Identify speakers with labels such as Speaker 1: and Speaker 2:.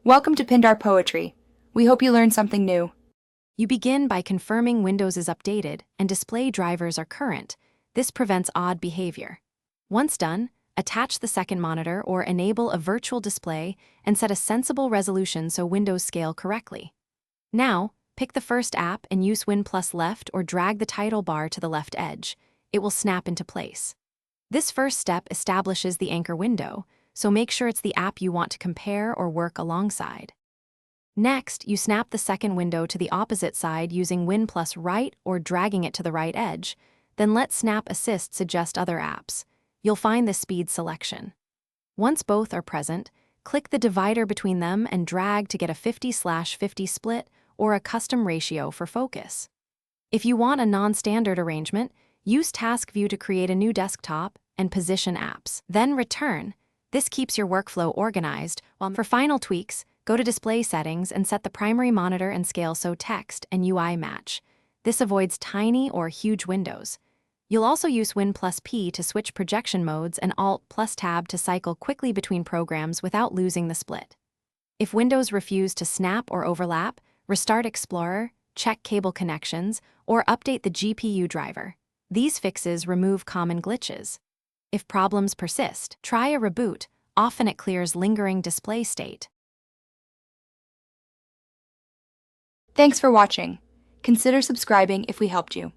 Speaker 1: Welcome to Pindar Poetry. We hope you learned something new.
Speaker 2: You begin by confirming Windows is updated and display drivers are current. This prevents odd behavior. Once done, attach the second monitor or enable a virtual display and set a sensible resolution so Windows scale correctly. Now, pick the first app and use Win plus left or drag the title bar to the left edge. It will snap into place. This first step establishes the anchor window, so make sure it's the app you want to compare or work alongside. Next, you snap the second window to the opposite side using Win plus right or dragging it to the right edge, then let Snap Assist suggest other apps. You'll find the speed selection. Once both are present, click the divider between them and drag to get a 50/50 split or a custom ratio for focus. If you want a non-standard arrangement, use Task View to create a new desktop and position apps. Then return. This keeps your workflow organized, while for final tweaks, go to Display Settings and set the primary monitor and scale so text and UI match. This avoids tiny or huge windows. You'll also use Win plus P to switch projection modes and Alt plus Tab to cycle quickly between programs without losing the split. If windows refuse to snap or overlap, restart Explorer, check cable connections, or update the GPU driver. These fixes remove common glitches. If problems persist, try a reboot. Often it clears lingering display state.
Speaker 1: Thanks for watching. Consider subscribing if we helped you.